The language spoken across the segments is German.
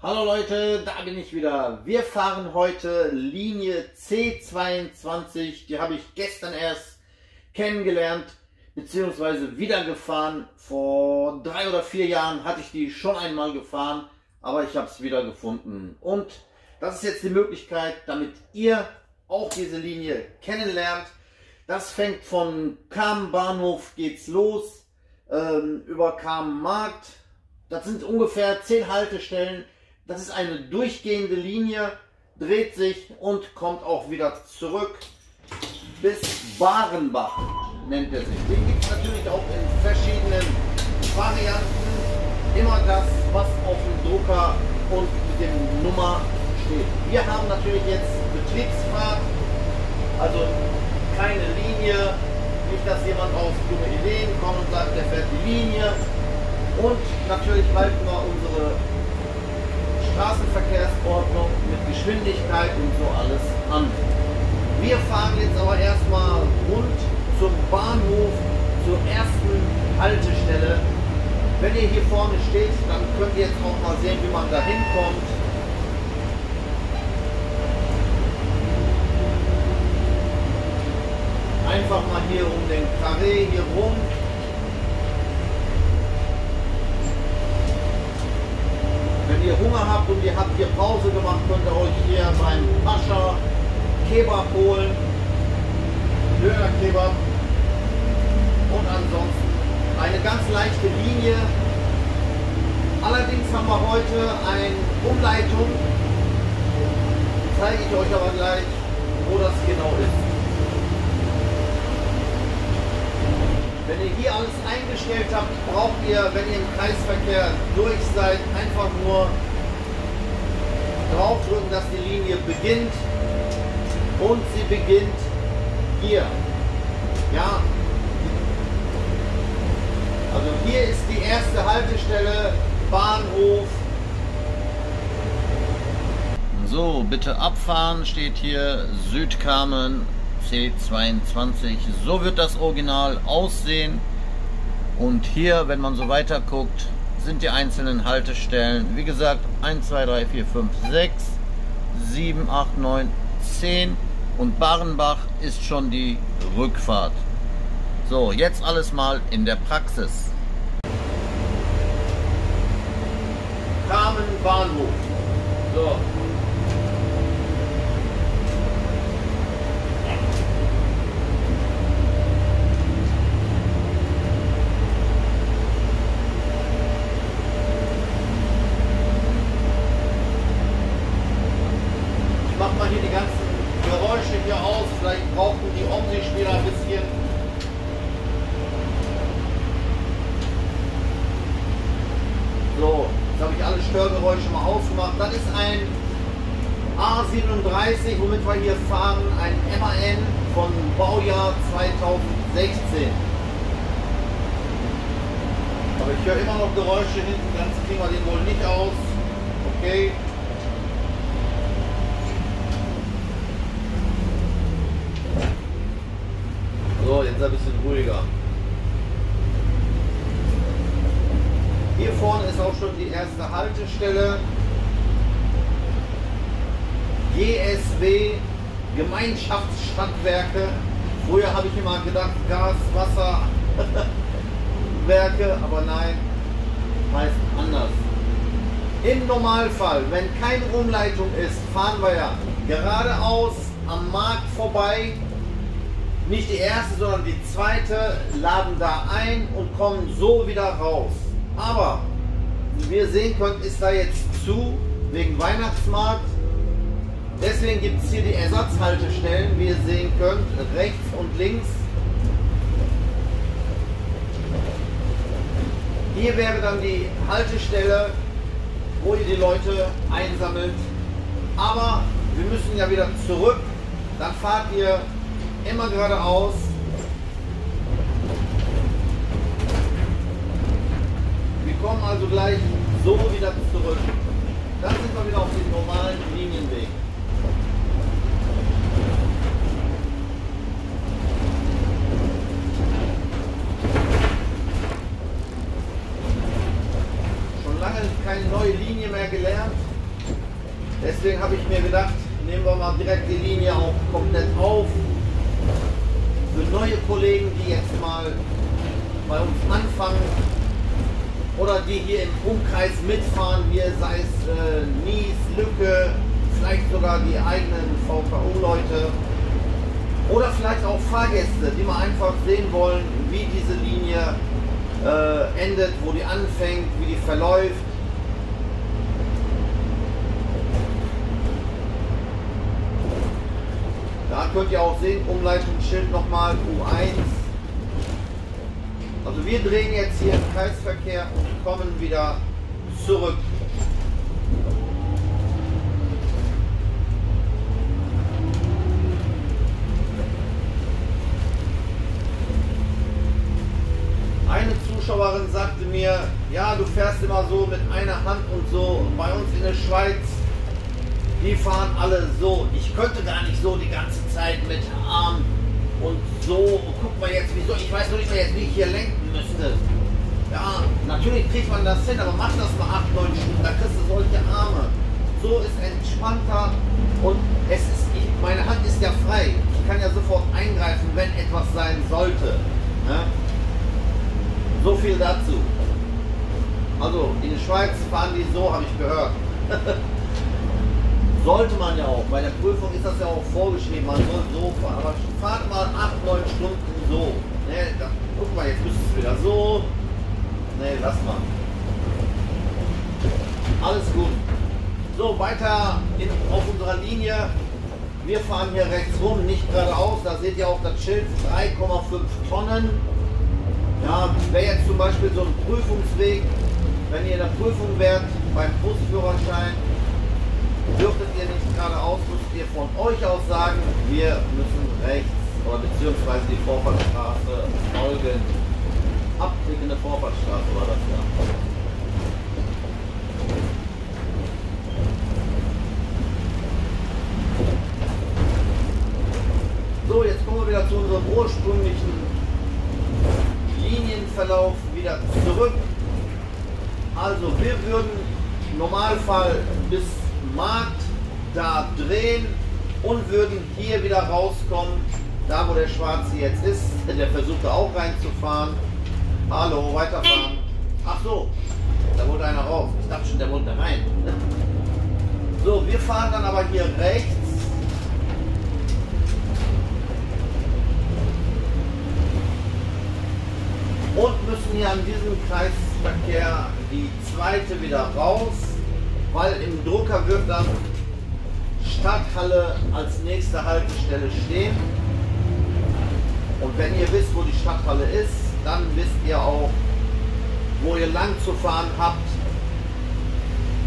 Hallo Leute, da bin ich wieder. Wir fahren heute Linie C22. Die habe ich gestern erst kennengelernt, beziehungsweise wieder gefahren. Vor 3 oder 4 Jahren hatte ich die schon einmal gefahren, aber ich habe es wieder gefunden. Und das ist jetzt die Möglichkeit, damit ihr auch diese Linie kennenlernt. Das fängt von Kamen Bahnhof geht's los, über Kamen Markt. Das sind ungefähr 10 Haltestellen. Das ist eine durchgehende Linie, dreht sich und kommt auch wieder zurück bis Barenbach, nennt er sich. Den gibt es natürlich auch in verschiedenen Varianten. Immer das, was auf dem Drucker und mit der Nummer steht. Wir haben natürlich jetzt Betriebsfahrt, also keine Linie. Nicht, dass jemand auf dumme Ideen kommt und sagt, der fährt die Linie. Und natürlich halten wir unsere Straßenverkehrsordnung mit Geschwindigkeit und so alles an. Wir fahren jetzt aber erstmal rund zum Bahnhof, zur ersten Haltestelle. Wenn ihr hier vorne steht, dann könnt ihr jetzt auch mal sehen, wie man da hinkommt. Einfach mal hier um den Carré hier rum. Wenn ihr Hunger habt und ihr habt hier Pause gemacht, könnt ihr euch hier beim Pascha Kebab holen, Döner Kebab. Und ansonsten eine ganz leichte Linie. Allerdings haben wir heute eine Umleitung. Die zeige ich euch aber gleich, wo das genau ist. Wenn ihr hier alles eingestellt habt, braucht ihr, wenn ihr im Kreisverkehr durch seid, einfach nur draufdrücken, dass die Linie beginnt. Und sie beginnt hier. Ja. Also hier ist die erste Haltestelle, Bahnhof. So, bitte abfahren, steht hier Südkamen C22. So wird das Original aussehen. Und hier, wenn man so weiter guckt, sind die einzelnen Haltestellen. Wie gesagt, 1, 2, 3, 4, 5, 6, 7, 8, 9, 10. Und Barenbach ist schon die Rückfahrt. So, jetzt alles mal in der Praxis. Kamen Bahnhof. So. Macht mal hier die ganzen Geräusche hier aus, vielleicht brauchen die Omsi-Spieler ein bisschen. So, jetzt habe ich alle Störgeräusche mal ausgemacht. Das ist ein A37, womit wir hier fahren, ein MAN von Baujahr 2016. Aber ich höre immer noch Geräusche hinten, ganz kriegen wir den wohl nicht aus. Okay. So, jetzt ein bisschen ruhiger. Hier vorne ist auch schon die erste Haltestelle. GSW Gemeinschaftsstadtwerke. Früher habe ich immer gedacht Gas, Wasser, Werke, aber nein, heißt anders. Im Normalfall, wenn keine Umleitung ist, fahren wir ja geradeaus am Markt vorbei. Nicht die erste, sondern die zweite, laden da ein und kommen so wieder raus. Aber, wie ihr sehen könnt, ist da jetzt zu, wegen Weihnachtsmarkt. Deswegen gibt es hier die Ersatzhaltestellen, wie ihr sehen könnt, rechts und links. Hier wäre dann die Haltestelle, wo ihr die Leute einsammelt. Aber wir müssen ja wieder zurück, dann fahrt ihr immer geradeaus. Wir kommen also gleich so wieder zurück. Dann sind wir wieder auf dem normalen Linienweg. Schon lange keine neue Linie mehr gelernt. Deswegen habe ich mir gedacht, nehmen wir mal direkt die Linie auch komplett auf. Für neue Kollegen, die jetzt mal bei uns anfangen oder die hier im Umkreis mitfahren, hier sei es Nies, Lücke, vielleicht sogar die eigenen VKU-Leute oder vielleicht auch Fahrgäste, die mal einfach sehen wollen, wie diese Linie endet, wo die anfängt, wie die verläuft. Da könnt ihr auch sehen, Umleitungsschild nochmal U1. Also wir drehen jetzt hier im Kreisverkehr und kommen wieder zurück. Eine Zuschauerin sagte mir, ja, du fährst immer so mit einer Hand und so. Bei uns in der Schweiz, die fahren alle so. Ich könnte gar nicht so die ganze Zeit mit Arm und so. Guck mal jetzt, wieso. Ich weiß noch nicht mal jetzt, wie ich hier lenken müsste. Ja, natürlich kriegt man das hin, aber mach das mal 8, 9 Stunden. Da kriegst du solche Arme. So ist entspannter und es ist, meine Hand ist ja frei. Ich kann ja sofort eingreifen, wenn etwas sein sollte. Ja? So viel dazu. Also in der Schweiz fahren die so, habe ich gehört. Sollte man ja auch. Bei der Prüfung ist das ja auch vorgeschrieben, man soll so fahren. Aber fahrt mal 8, 9 Stunden so. Ne, da, guck mal, jetzt müsste es wieder so. Ne, lass mal. Alles gut. So, weiter auf unserer Linie. Wir fahren hier rechts rum, nicht geradeaus. Da seht ihr auch das Schild 3,5 Tonnen. Ja, wäre jetzt zum Beispiel so ein Prüfungsweg, wenn ihr in der Prüfung wärt beim Busführerschein, dürftet ihr nicht geradeaus, müsst ihr von euch aus sagen, wir müssen rechts oder beziehungsweise die Vorfahrtsstraße folgen. Abklickende Vorfahrtsstraße war das ja. So, jetzt kommen wir wieder zu unserem ursprünglichen Linienverlauf wieder zurück. Also wir würden im Normalfall bis Markt da drehen und würden hier wieder rauskommen, da wo der Schwarze jetzt ist. Der versuchte auch reinzufahren. Hallo, weiterfahren. Ach so, da wollte einer raus. Ich dachte schon, der wollte rein. So, wir fahren dann aber hier rechts. Und müssen hier an diesem Kreisverkehr die zweite wieder raus, weil im Drucker wird dann Stadthalle als nächste Haltestelle stehen. Und wenn ihr wisst, wo die Stadthalle ist, dann wisst ihr auch, wo ihr lang zu fahren habt.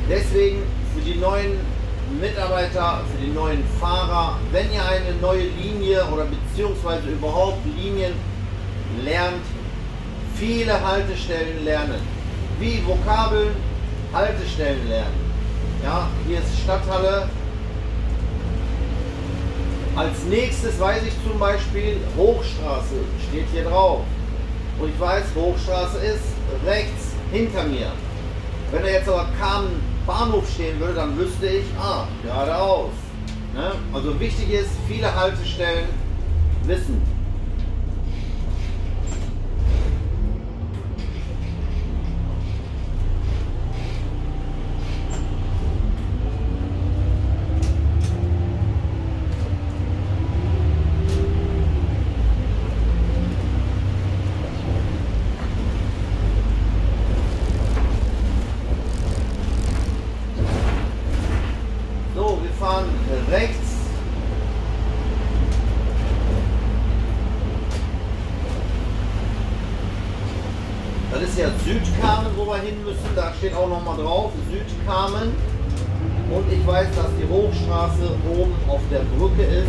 Deswegen für die neuen Mitarbeiter, für die neuen Fahrer, wenn ihr eine neue Linie oder beziehungsweise überhaupt Linien lernt, viele Haltestellen lernen. Wie Vokabeln, Haltestellen lernen. Ja, hier ist Stadthalle. Als nächstes weiß ich zum Beispiel, Hochstraße steht hier drauf. Und ich weiß, Hochstraße ist rechts hinter mir. Wenn er jetzt aber Kamen Bahnhof stehen würde, dann wüsste ich, geradeaus. Ne? Also wichtig ist, viele Haltestellen wissen. Rechts. Das ist ja Südkamen, wo wir hin müssen. Da steht auch noch mal drauf, Südkamen. Und ich weiß, dass die Hochstraße oben auf der Brücke ist.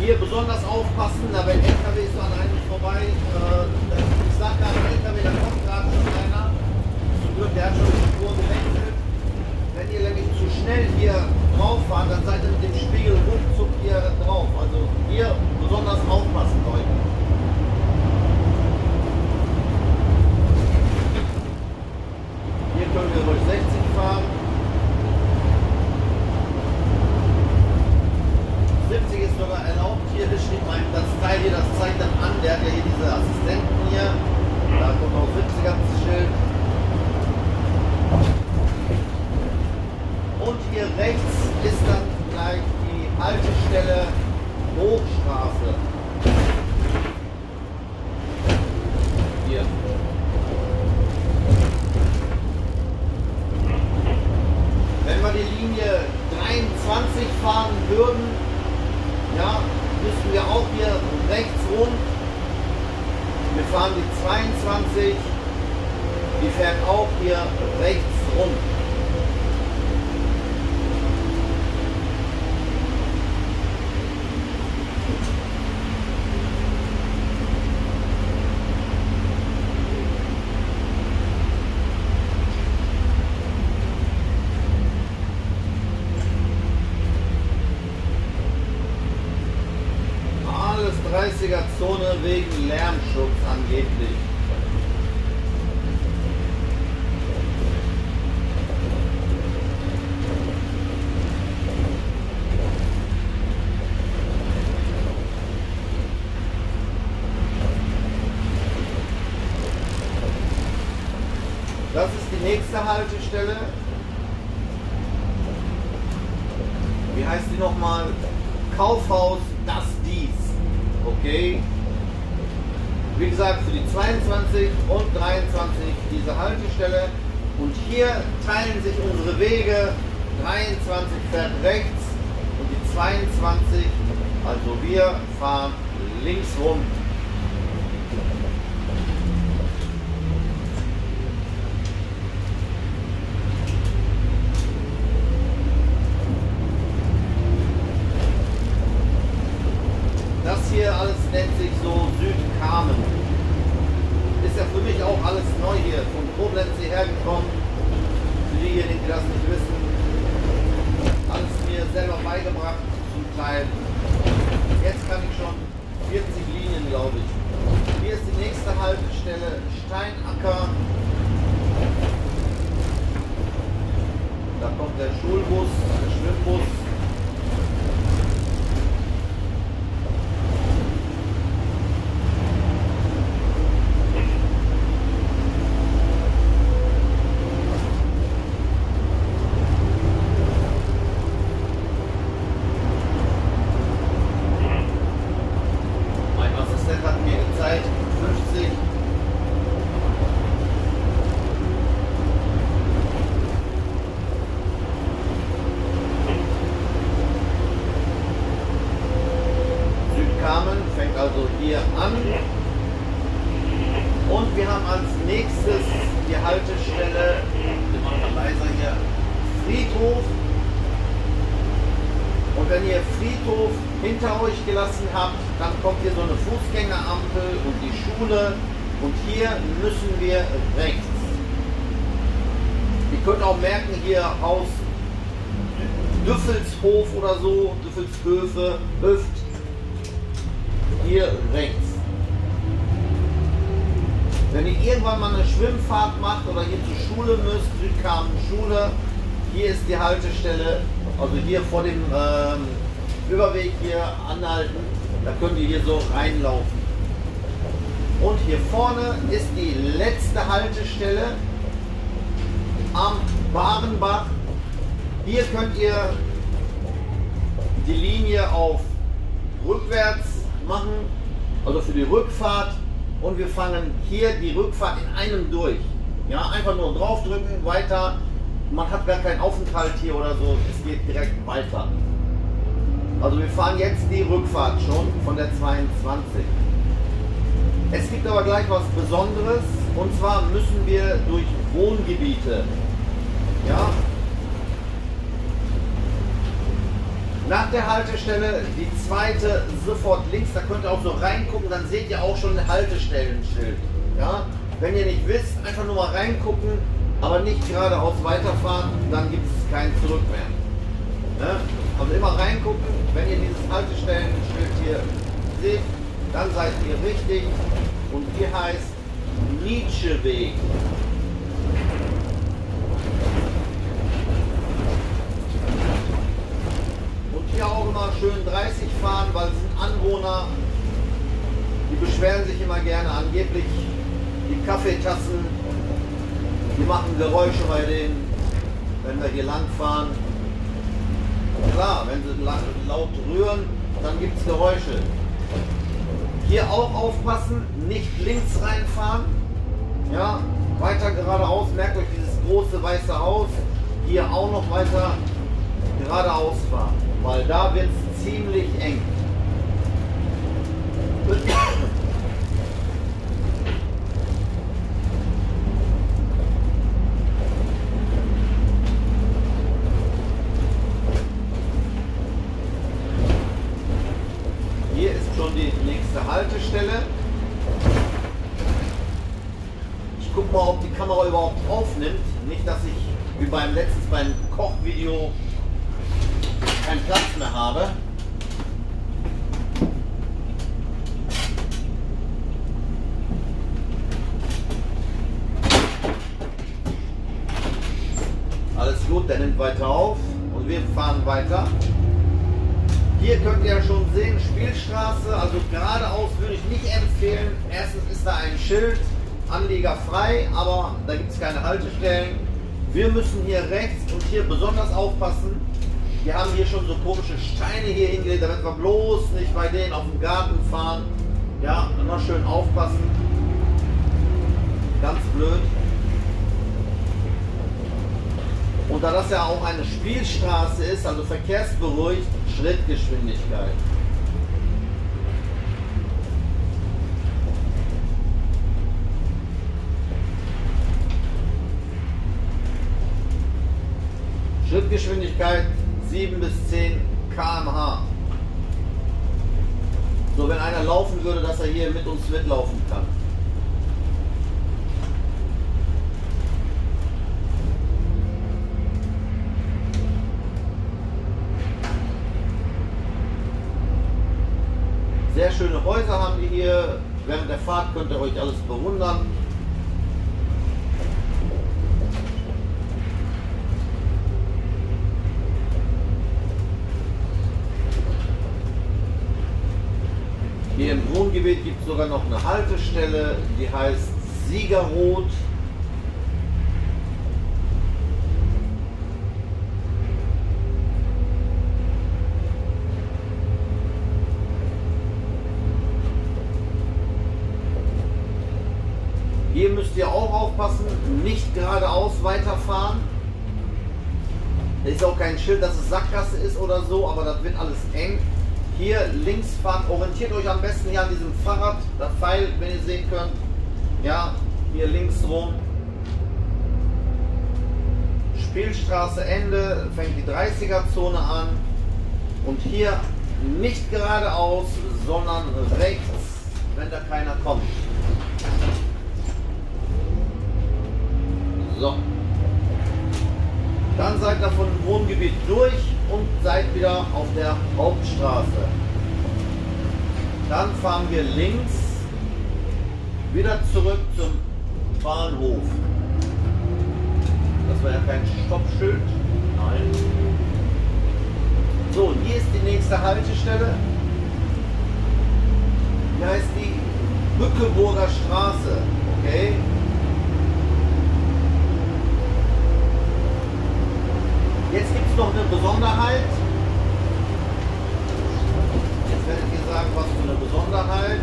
Hier besonders aufpassen, da wenn LKW so an einem vorbei, ich sag gerade LKW, da kommt gerade schon einer, zum Glück, der hat schon die Spur gewechselt. Wenn ihr nämlich zu schnell hier drauf fahrt, dann seid ihr mit dem Spiegel ruckzuck hier drauf, also hier besonders aufpassen. Haltestelle Hochstraße. Hier. Wenn wir die Linie 23 fahren würden, ja, müssen wir auch hier rechts rum. Wir fahren die 22, die fährt auch hier rechts rum. Alles 30er Zone wegen Lärmschutz angeblich. Das ist die nächste Haltestelle. Wie heißt die nochmal? Kaufhaus Das Dies. Okay. Wie gesagt, für die 22 und 23 diese Haltestelle. Und hier teilen sich unsere Wege. 23 fährt rechts und die 22, also wir fahren links rum. Das hier alles nennt sich so Südkamen. Ist ja für mich auch alles neu hier, von Koblenz hierher gekommen. Für diejenigen, die das nicht wissen, alles mir selber beigebracht, zum Teil. Jetzt kann ich schon 40 Linien, glaube ich. Hier ist die nächste Haltestelle Steinacker. Da kommt der Schulbus, der Schwimmbus. Hat mir gezeigt, 50. Südkamen fängt also hier an. Und wir haben als nächstes die Haltestelle, wir machen mal leiser hier, Friedhof. Und wenn ihr Friedhof hinter euch gelassen habt, dann kommt hier so eine Fußgängerampel und die Schule. Und hier müssen wir rechts. Ihr könnt auch merken, hier Haus Düffelshof oder so, Düffelshöfe, Hüft. Hier rechts. Wenn ihr irgendwann mal eine Schwimmfahrt macht oder hier zur Schule müsst, Südkamen Schule, hier ist die Haltestelle, also hier vor dem Überweg hier anhalten, da könnt ihr hier so reinlaufen. Und hier vorne ist die letzte Haltestelle am Barenbach. Hier könnt ihr die Linie auf rückwärts machen, also für die Rückfahrt. Und wir fangen hier die Rückfahrt in einem durch. Ja, einfach nur draufdrücken, weiter. Man hat gar keinen Aufenthalt hier oder so, es geht direkt weiter. Also wir fahren jetzt die Rückfahrt schon von der 22. Es gibt aber gleich was Besonderes, und zwar müssen wir durch Wohngebiete. Ja. Nach der Haltestelle die zweite sofort links, da könnt ihr auch so reingucken, dann seht ihr auch schon ein Haltestellenschild. Ja. Wenn ihr nicht wisst, einfach nur mal reingucken, aber nicht geradeaus weiterfahren, dann gibt es kein Zurück mehr. Ja. Also immer reingucken, wenn ihr dieses Haltestellenschild hier seht, dann seid ihr richtig. Und hier heißt Nietzscheweg. Und hier auch immer schön 30 fahren, weil es sind Anwohner, die beschweren sich immer gerne, angeblich die Kaffeetassen, die machen Geräusche bei denen, wenn wir hier lang fahren. Klar, wenn sie laut rühren, dann gibt es Geräusche. Hier auch aufpassen, nicht links reinfahren. Ja, weiter geradeaus, merkt euch dieses große weiße Haus. Hier auch noch weiter geradeaus fahren, weil da wird es ziemlich eng. Hier ist schon die nächste Haltestelle. Ich gucke mal, ob die Kamera überhaupt aufnimmt. Nicht, dass ich wie beim Kochvideo keinen Platz mehr habe. Alles gut, der nimmt weiter auf und wir fahren weiter. Hier könnt ihr ja schon sehen, Spielstraße, also geradeaus würde ich nicht empfehlen. Erstens ist da ein Schild, Anlieger frei, aber da gibt es keine Haltestellen. Wir müssen hier rechts und hier besonders aufpassen. Wir haben hier schon so komische Steine hier hingelegt, damit wir bloß nicht bei denen auf dem Garten fahren. Ja, immer schön aufpassen. Ganz blöd. Und da das ja auch eine Spielstraße ist, also verkehrsberuhigt, Schrittgeschwindigkeit. Schrittgeschwindigkeit 7 bis 10 km/h. So, wenn einer laufen würde, dass er hier mit uns mitlaufen kann. Sehr schöne Häuser haben wir hier. Während der Fahrt könnt ihr euch alles bewundern. Hier im Wohngebiet gibt es sogar noch eine Haltestelle, die heißt Siegerroth. Hier müsst ihr auch aufpassen, nicht geradeaus weiterfahren. Da ist auch kein Schild, dass es Sackgasse ist oder so, aber das wird alles eng. Hier links fahren, orientiert euch am besten hier an diesem Fahrrad, der Pfeil, wenn ihr sehen könnt. Ja, hier links rum. Spielstraße Ende, fängt die 30er-Zone an. Und hier nicht geradeaus, sondern rechts, wenn da keiner kommt. So. Dann seid ihr von dem Wohngebiet durch und seid wieder auf der Hauptstraße. Dann fahren wir links wieder zurück zum Bahnhof. Das war ja kein Stoppschild. Nein. So, hier ist die nächste Haltestelle. Hier heißt die Bückeburger Straße. Okay. Jetzt gibt es noch eine Besonderheit. Jetzt werdet ihr sagen, was für eine Besonderheit.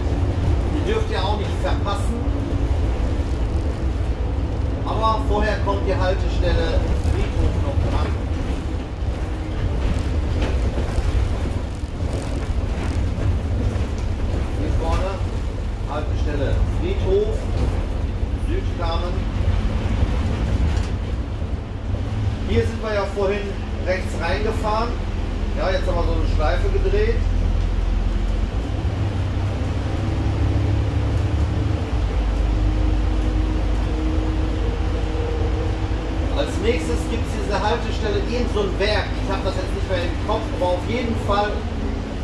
Die dürft ihr auch nicht verpassen. Aber vorher kommt die Haltestelle Friedhof noch dran. Hier vorne Haltestelle Friedhof, Südkamen. Hier sind wir ja vorhin rechts reingefahren. Ja, jetzt haben wir so eine Schleife gedreht. Als nächstes gibt es diese Haltestelle, irgend so ein Werk. Ich habe das jetzt nicht mehr im Kopf, aber auf jeden Fall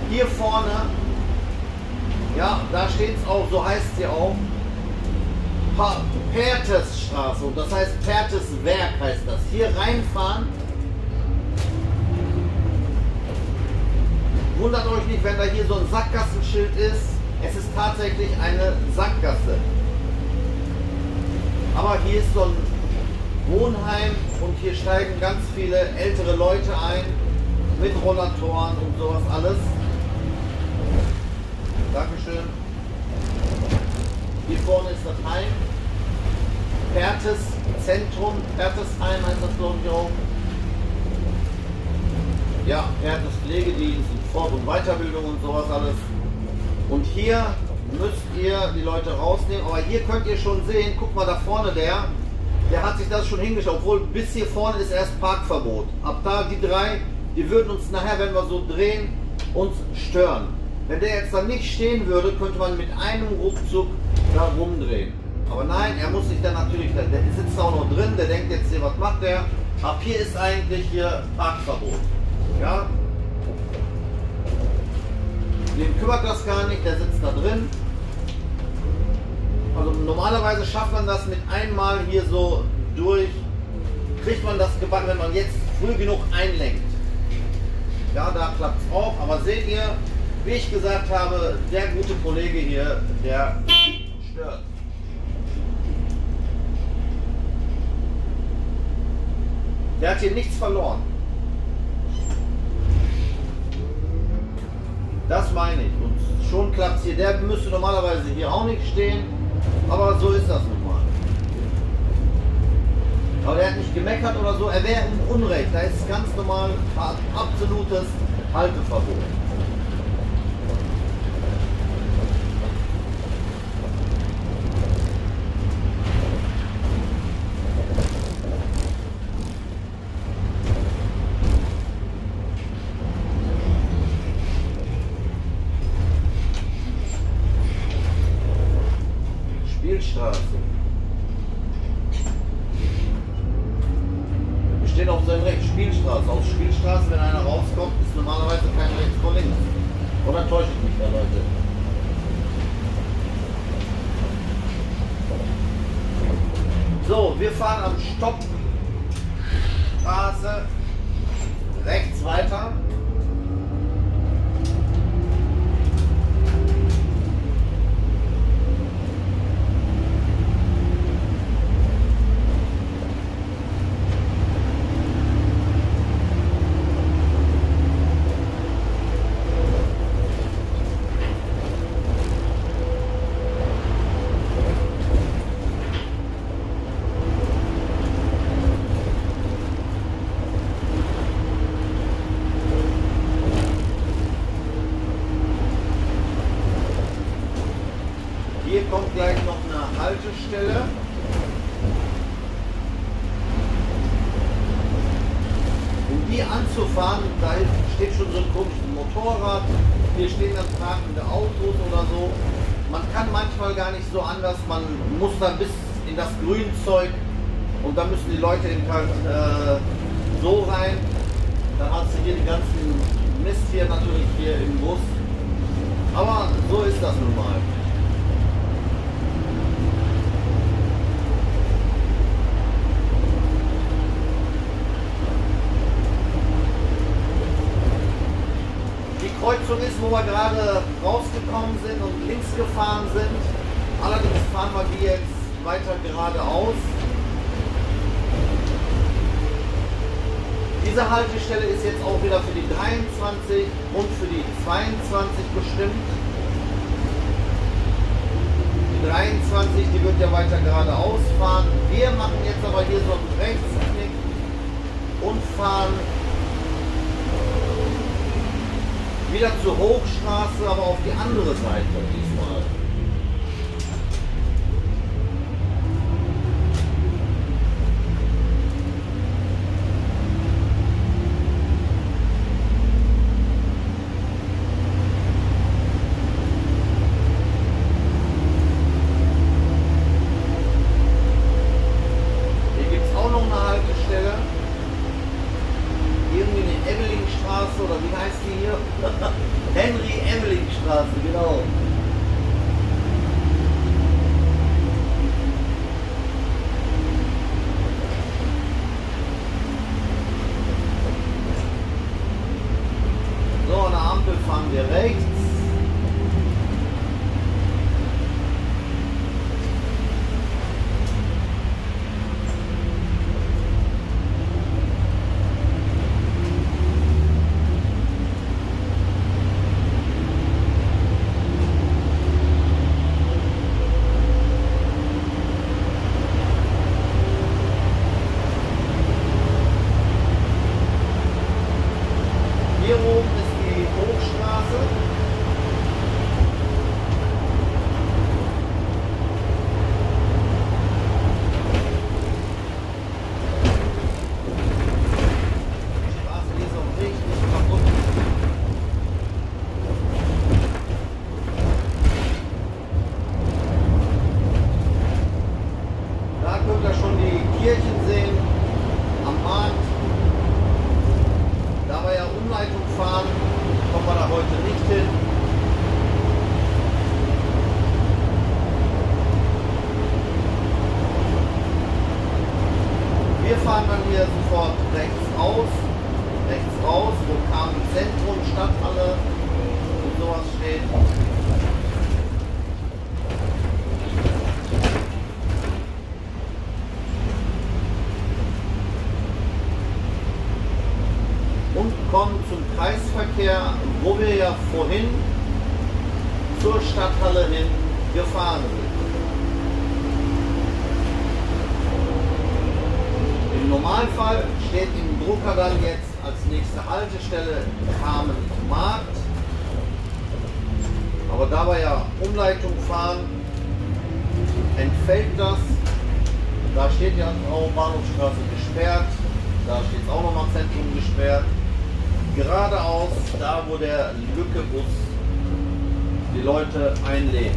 hier vorne, ja, da steht es auch, so heißt sie auch, Pertesstraße, und das heißt Perteswerk heißt das. Hier reinfahren. Wundert euch nicht, wenn da hier so ein Sackgassenschild ist. Es ist tatsächlich eine Sackgasse. Aber hier ist so ein Wohnheim und hier steigen ganz viele ältere Leute ein. mit Rollatoren und sowas alles. Dankeschön. Hier vorne ist das Heim. Pertes Zentrum, Pertesheim heißt das, glaube ich auch. Ja, Pertes Pflegedienst, Fort- und Weiterbildung und sowas alles. Und hier müsst ihr die Leute rausnehmen, aber hier könnt ihr schon sehen, guck mal da vorne, der hat sich das schon hingestellt, obwohl bis hier vorne ist erst Parkverbot. Ab da die drei, die würden uns nachher, wenn wir so drehen, uns stören. Wenn der jetzt dann nicht stehen würde, könnte man mit einem Ruckzuck da rumdrehen. Aber nein, er muss sich dann natürlich, der sitzt auch noch drin, der denkt jetzt hier, was macht der? Ab hier ist eigentlich hier Parkverbot. Ja? Den kümmert das gar nicht, der sitzt da drin. Also normalerweise schafft man das mit einmal hier so durch, kriegt man das gebacken, wenn man jetzt früh genug einlenkt. Ja, da klappt es auch, aber seht ihr, wie ich gesagt habe, der gute Kollege hier, der stört. Der hat hier nichts verloren. Das meine ich. Und schon klappt es hier. Der müsste normalerweise hier auch nicht stehen. Aber so ist das nun mal. Aber der hat nicht gemeckert oder so. Er wäre im Unrecht. Da ist ganz normal absolutes Halteverbot. Spielstraße. Wir stehen auf seinem Recht. Spielstraße. Aus Spielstraße, wenn einer rauskommt, ist normalerweise kein rechts vor links. Oder täusche ich mich da, Leute? So, wir fahren am Stoppstraße rechts weiter. Hier kommt gleich noch eine Haltestelle. Um die anzufahren, da steht schon so ein komisches Motorrad. Hier stehen dann parkende Autos oder so. Man kann manchmal gar nicht so anders. Man muss dann bis in das Grünzeug und dann müssen die Leute eben halt so rein. Dann hat sie hier den ganzen Mist hier natürlich hier im Bus. Aber so ist das nun mal. Kreuzung ist, wo wir gerade rausgekommen sind und links gefahren sind. Allerdings fahren wir die jetzt weiter geradeaus. Diese Haltestelle ist jetzt auch wieder für die 23 und für die 22 bestimmt. Die 23, die wird ja weiter geradeaus fahren. Wir machen jetzt aber hier so einen Rechtsknick und fahren wieder zur Hochstraße, aber auf die andere Seite diesmal. Hier gibt es auch noch eine Haltestelle. Irgendwie eine Evelingstraße oder wie heißt die hier? Henry-Eveling-Straße, genau. So, an der Ampel fahren wir rechts. heute nicht hin. Wir fahren dann hier sofort rechts raus, wo Kamenszentrum, Stadthalle und sowas steht. Und kommen zum Kreisverkehr, wo wir ja vorhin zur Stadthalle hin gefahren sind. Im Normalfall steht im Drucker dann jetzt als nächste Haltestelle Kamenmarkt. Aber da wir ja Umleitung fahren, entfällt das. Da steht ja auch Bahnhofstraße gesperrt. Da steht auch nochmal Zentrum gesperrt. Geradeaus, da wo der Lücke-Bus die Leute einlädt.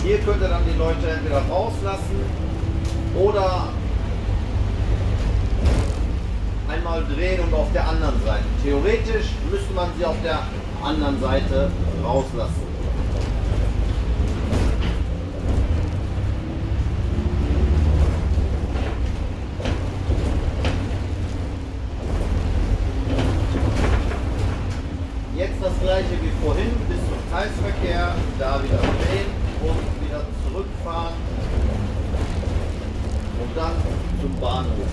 Hier könnt ihr dann die Leute entweder rauslassen oder einmal drehen und auf der anderen Seite. Theoretisch müsste man sie auf der anderen Seite rauslassen. Jetzt das gleiche wie vorhin bis zum Kreisverkehr, da wieder drehen und wieder zurückfahren und dann zum Bahnhof.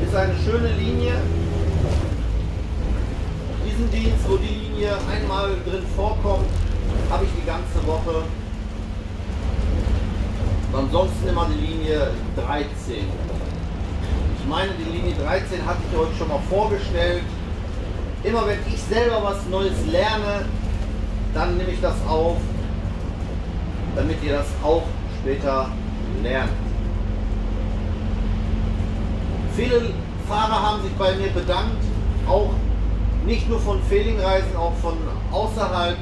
Ist eine schöne Linie. Diesen Dienst, wo die Linie einmal drin vorkommt, habe ich die ganze Woche. Ansonsten immer die Linie 13. Ich meine, die Linie 13 hatte ich euch schon mal vorgestellt. Immer wenn ich selber was Neues lerne, dann nehme ich das auf, damit ihr das auch später lernt. Viele Fahrer haben sich bei mir bedankt, auch nicht nur von Fehlingreisen, auch von außerhalb,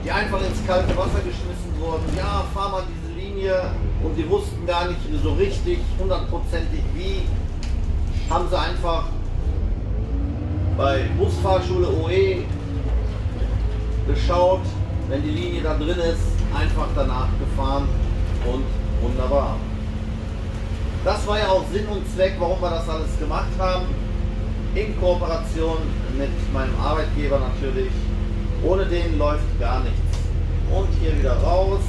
die einfach ins kalte Wasser geschmissen wurden. Ja, fahr mal diese Linie, und die wussten gar nicht so richtig, hundertprozentig wie. Haben sie einfach bei Busfahrschule OE geschaut, wenn die Linie da drin ist, einfach danach gefahren und wunderbar. Das war ja auch Sinn und Zweck, warum wir das alles gemacht haben. In Kooperation mit meinem Arbeitgeber natürlich. Ohne den läuft gar nichts. Und hier wieder raus.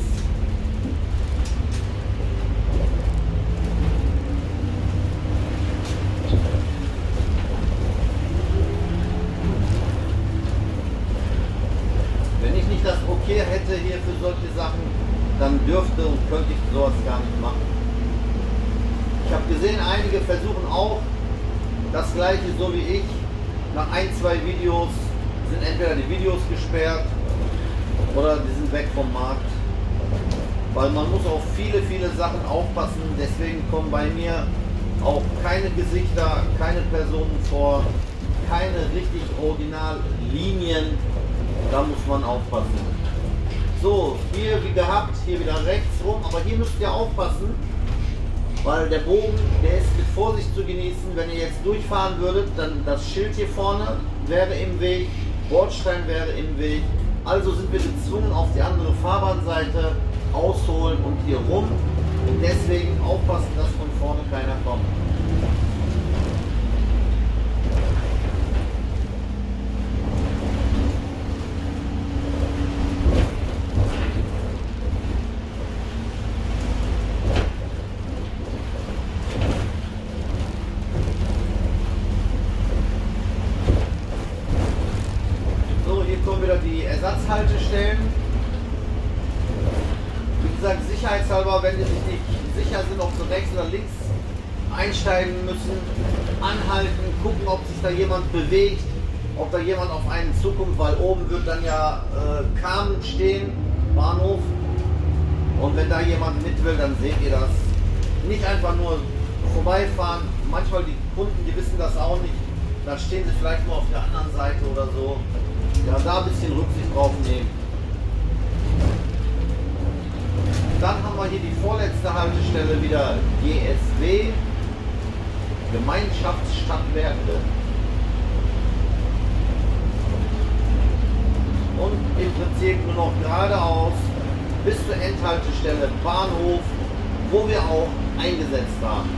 Wenn ich nicht das Okay hätte hier für solche Sachen, dann dürfte und könnte ich sowas gar nicht machen. Ich habe gesehen, einige versuchen auch das gleiche so wie ich. Nach ein, zwei Videos sind entweder die Videos gesperrt oder die sind weg vom Markt. Weil man muss auf viele, viele Sachen aufpassen. Deswegen kommen bei mir auch keine Gesichter, keine Personen vor, keine richtig Originallinien. Da muss man aufpassen. So, hier wie gehabt, hier wieder rechts rum. Aber hier müsst ihr aufpassen, weil der Bogen, der ist mit Vorsicht zu genießen. Wenn ihr jetzt durchfahren würdet, dann das Schild hier vorne wäre im Weg, Bordstein wäre im Weg. Also sind wir gezwungen, auf die andere Fahrbahnseite ausholen und hier rum. Und deswegen aufpassen, dass von vorne keiner kommt. Wieder die Ersatzhaltestellen. Wie gesagt, sicherheitshalber, wenn die sich nicht sicher sind, ob sie rechts oder links einsteigen müssen, anhalten, gucken, ob sich da jemand bewegt, ob da jemand auf einen zukommt, weil oben wird dann ja Kamen stehen, Bahnhof. Und wenn da jemand mit will, dann seht ihr das. Nicht einfach nur vorbeifahren. Manchmal die Kunden, die wissen das auch nicht. Dann stehen sie vielleicht nur auf der anderen Seite oder so. Ja, da ein bisschen Rücksicht drauf nehmen. war hier die vorletzte Haltestelle wieder GSW, Gemeinschaftsstadtwerke. Und im Prinzip nur noch geradeaus bis zur Endhaltestelle Bahnhof, wo wir auch eingesetzt haben.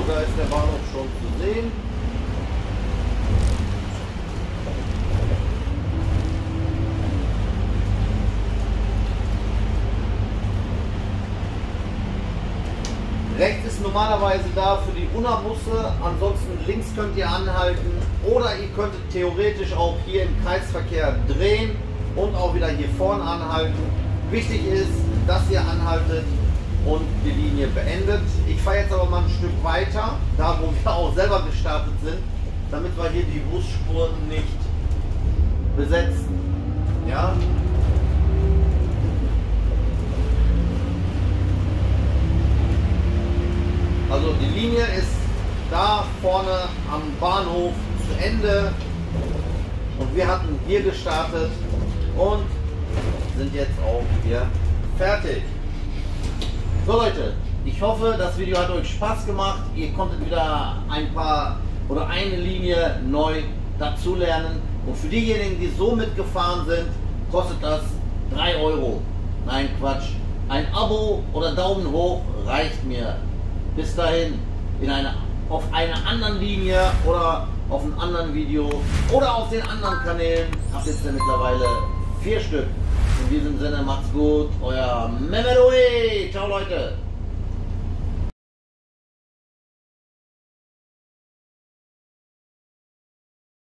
Da ist der Bahnhof schon zu sehen. Rechts ist normalerweise da für die Unna-Busse, ansonsten links könnt ihr anhalten oder ihr könntet theoretisch auch hier im Kreisverkehr drehen und auch wieder hier vorne anhalten. Wichtig ist, dass ihr anhaltet und die Linie beendet. Ich fahre jetzt aber mal ein Stück weiter, da wo wir auch selber gestartet sind, damit wir hier die Busspuren nicht besetzen. Ja? Also die Linie ist da vorne am Bahnhof zu Ende und wir hatten hier gestartet und sind jetzt auch hier fertig. So Leute, ich hoffe, das Video hat euch Spaß gemacht. Ihr konntet wieder ein paar oder eine Linie neu dazulernen. Und für diejenigen, die so mitgefahren sind, kostet das 3 Euro. Nein, Quatsch. Ein Abo oder Daumen hoch reicht mir. Bis dahin auf einer anderen Linie oder auf einem anderen Video oder auf den anderen Kanälen. Habt jetzt ja mittlerweile 4 Stück. In diesem Sinne macht's gut, euer Memeloe. Ciao Leute.